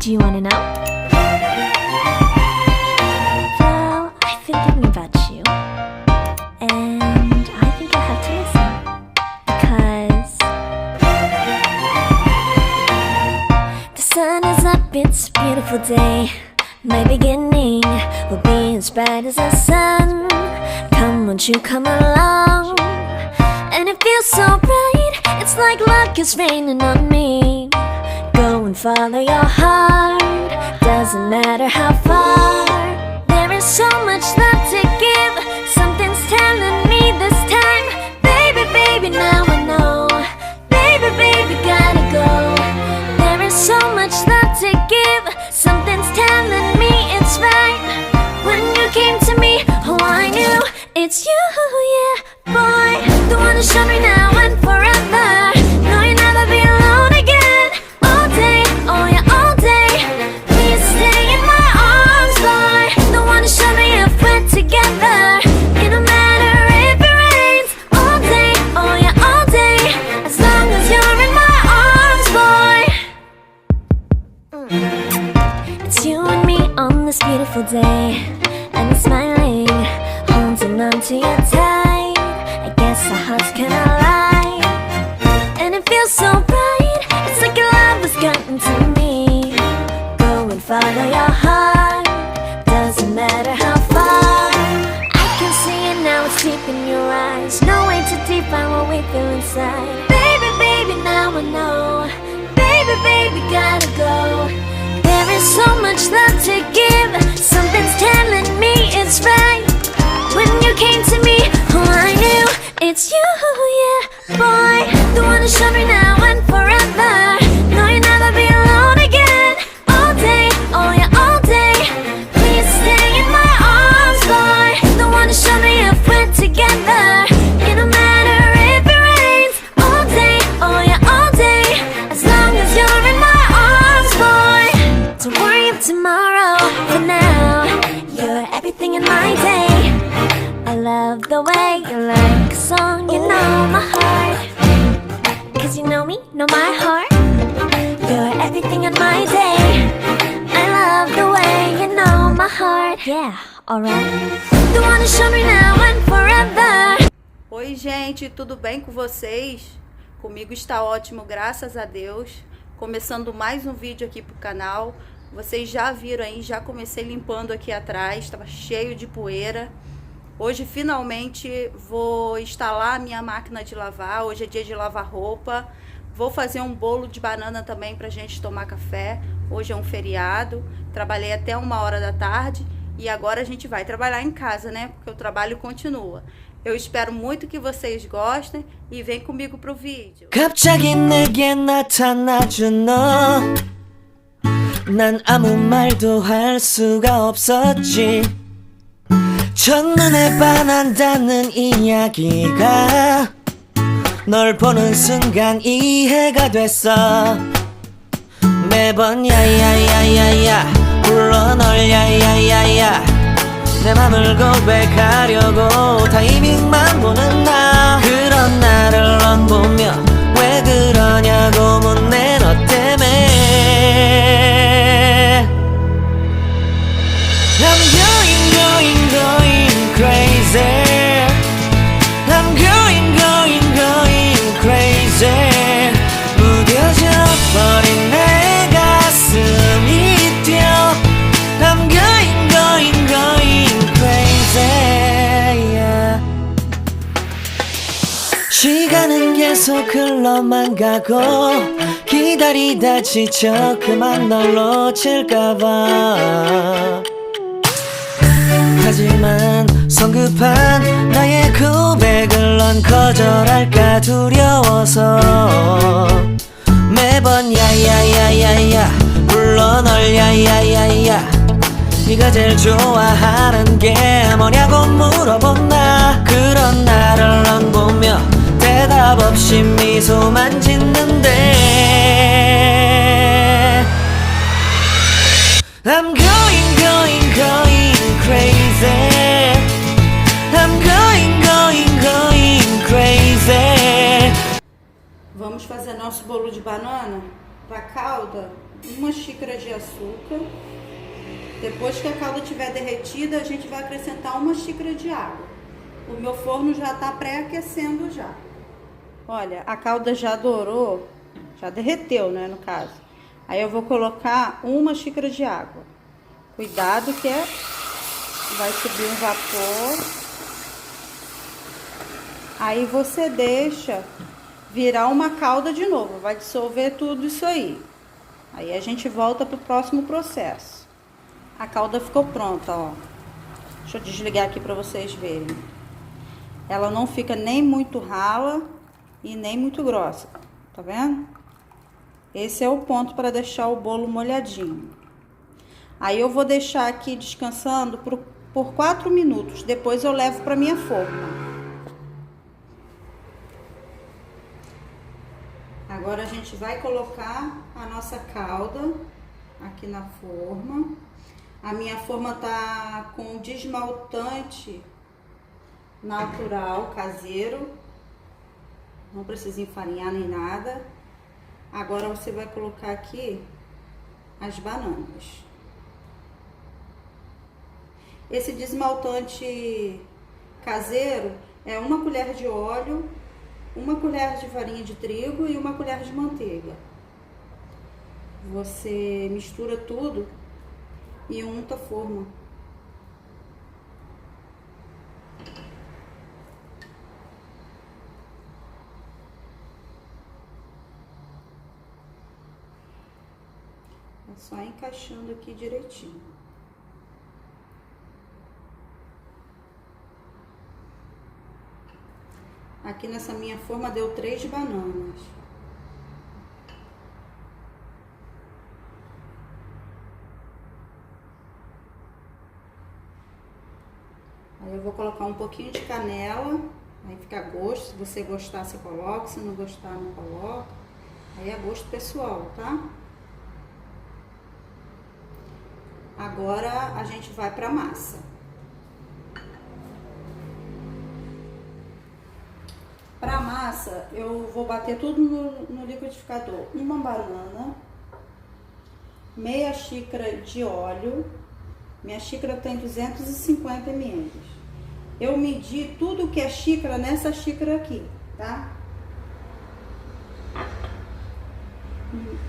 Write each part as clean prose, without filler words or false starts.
Do you wanna know? Well, I've been thinking about you, and I think I have to listen, because the sun is up, it's a beautiful day. My beginning will be as bright as the sun. Come, won't you come along? And it feels so bright, it's like luck is raining on me. Go and follow your heart, doesn't matter how far. There is so much love to give, something's telling me this time. Baby, baby, now I know. Baby, baby, gotta go. There is so much love to give, something's telling me it's right. When you came to me, oh I knew it's you, yeah, boy. The one who showed me now and forever. No, you'll never be alone again. All day, oh yeah, all day. Please stay in my arms, boy. The one who showed me if we're together. It don't matter if it rains. All day, oh yeah, all day. As long as you're in my arms, boy. It's you and me on this beautiful day, and it's smiling, holding on to you tight. I guess our hearts can align, and it feels so bright. It's like your love has gotten to me. Go and follow your heart, doesn't matter how far. I can see it now, it's deep in your eyes. No way to define what we feel inside. Baby, baby, now I know. Baby, baby, gotta go. There is so much love to give, something's telling me it's right. When you came to me, oh I knew it's you, yeah, boy. The one who showed me now and forever. No, you'll never be alone again. All day, oh yeah, all day. Please stay in my arms, boy. The one who showed me if we're together. It don't matter if it rains. All day, oh yeah, all day. As long as you're in my arms, boy. Don't worry of tomorrow, for now you're everything in my day. I love the way you like a song, you know my heart. Cause you know me, know my heart. You're everything in my day. I love the way you know my heart. Yeah, alright. The one who showed me now and forever. Oi gente, tudo bem com vocês? Comigo está ótimo, graças a Deus. Começando mais um vídeo aqui pro canal. Vocês já viram aí, já comecei limpando aqui atrás, estava cheio de poeira. Hoje finalmente vou instalar a minha máquina de lavar. Hoje é dia de lavar roupa. Vou fazer um bolo de banana também pra gente tomar café. Hoje é um feriado. Trabalhei até 1h da tarde e agora a gente vai trabalhar em casa, né? Porque o trabalho continua. Eu espero muito que vocês gostem e vem comigo pro vídeo. 갑자기 내게 나타나준 너. 난 아무 말도 할 수가 없었지. 첫눈에 반한다는 이야기가 널 보는 순간 이해가 됐어. 매번 야야야야야 불러 널 야야야야 내 맘을 고백하려고 타이밍만 보는 나. 그런 나를 넌 보며 왜 그러냐고 묻네 너 때문에. I'm going crazy. I'm going crazy. 무뎌져 버린 내 가슴이 뛰어. I'm going crazy, yeah. 시간은 계속 흘러만 가고 기다리다 지쳐 그만 널 놓칠까봐. 하지만 성급한 나의 고백을 넌 거절할까 두려워서 매번 야야야야야 불러 널 야야야야 네가 제일 좋아하는 게 뭐냐고 물어본 나. 그런 나를 넌 보며 대답 없이 미소만 짓는데 I'm going crazy. I'm going crazy. Vamos fazer nosso bolo de banana para calda uma xícara de açúcar. Depois que a calda estiver derretida, a gente vai acrescentar uma xícara de água. O meu forno já está pré-aquecendo já. Olha, a calda já dourou, já derreteu, né, no caso. Aí eu vou colocar uma xícara de água. Cuidado que vai subir um vapor. Aí você deixa virar uma calda de novo, vai dissolver tudo isso aí. Aí a gente volta pro próximo processo. A calda ficou pronta, ó. Deixa eu desligar aqui para vocês verem. Ela não fica nem muito rala e nem muito grossa, tá vendo? Esse é o ponto para deixar o bolo molhadinho. Aí eu vou deixar aqui descansando por 4 minutos, depois eu levo para minha forma. Agora a gente vai colocar a nossa calda aqui na forma. A minha forma tá com desmaltante natural, caseiro. Não precisa enfarinhar nem nada. Agora você vai colocar aqui as bananas. Esse desmaltante caseiro é uma colher de óleo, uma colher de farinha de trigo e uma colher de manteiga. Você mistura tudo e unta a forma. É só encaixando aqui direitinho. Aqui nessa minha forma deu 3 bananas. Aí eu vou colocar um pouquinho de canela, aí fica a gosto. Se você gostar, você coloca. Se não gostar, não coloca. Aí é gosto pessoal, tá? Agora a gente vai pra massa. Pra massa, eu vou bater tudo no liquidificador. Uma banana, meia xícara de óleo. Minha xícara tem 250 ml. Eu medi tudo que é xícara nessa xícara aqui, tá?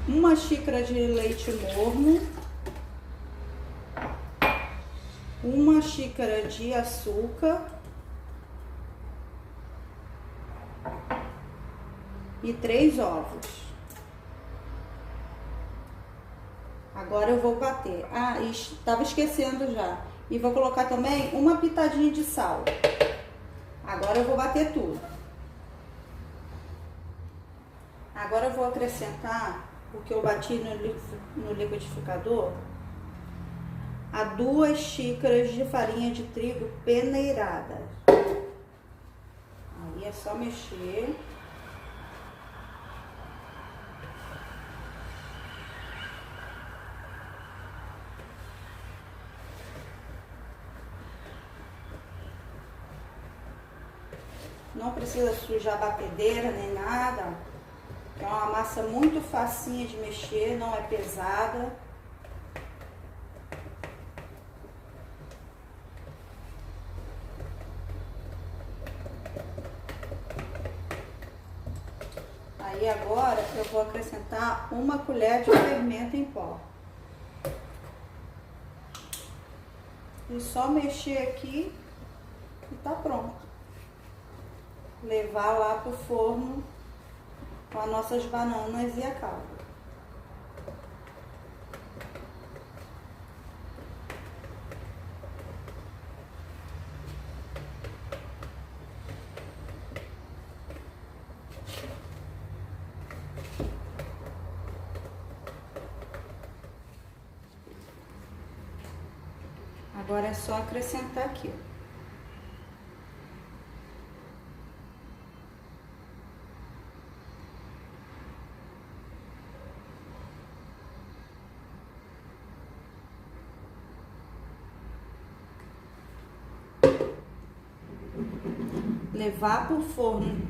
Uma xícara de leite morno. Uma xícara de açúcar. E 3 ovos. Agora eu vou bater. Ah, estava esquecendo já. E vou colocar também uma pitadinha de sal. Agora eu vou bater tudo. Agora eu vou acrescentar o que eu bati no liquidificador. A 2 xícaras de farinha de trigo peneirada. Aí é só mexer. Não precisa sujar a batedeira nem nada. É uma massa muito facinha de mexer, não é pesada. Aí agora eu vou acrescentar uma colher de fermento em pó. E só mexer aqui e tá pronto. Levar lá pro forno com as nossas bananas e a calda. Agora é só acrescentar aqui, ó. Levar para o forno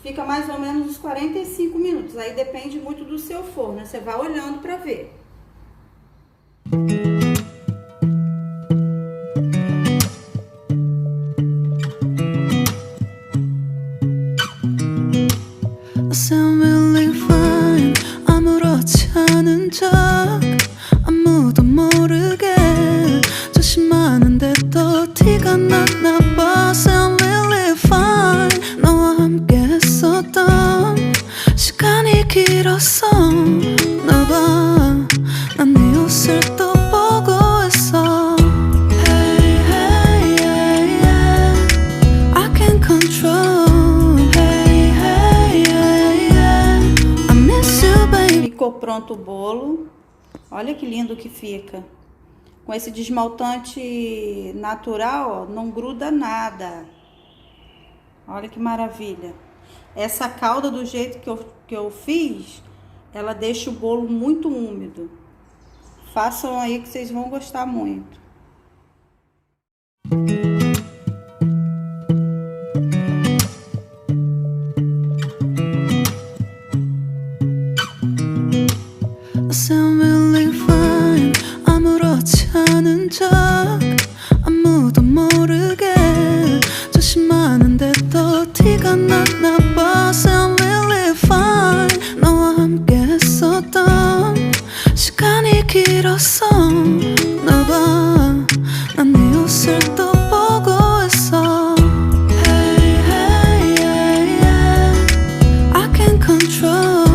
fica mais ou menos uns 45 minutos. Aí depende muito do seu forno, você vai olhando para ver. sound really fine 아무렇지 않은 척 아무도 모르게 조심하는데 또 티가 났나 봐 sound really fine 너와 함께 했었던 시간이 길었어 나봐 난 네 옷을 또 보고 있어 Hey hey yeah yeah I can't control Ficou pronto o bolo. Olha que lindo que fica. Com esse desmaltante natural, ó, não gruda nada. Olha que maravilha. Essa calda do jeito que eu fiz, ela deixa o bolo muito úmido. Façam aí que vocês vão gostar muito. sound really fine 아무렇지 않은 척 아무도 모르게 조심하는데 또 티가 났나 봐 sound really fine 너와 함께 했었던 시간이 길었어 나봐 난 네 옷을 또 보고 있어 Hey hey yeah yeah I can't control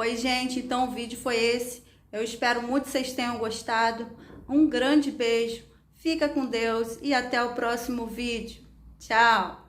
Oi, gente, então o vídeo foi esse. Eu espero muito que vocês tenham gostado. Um grande beijo, fica com Deus e até o próximo vídeo. Tchau!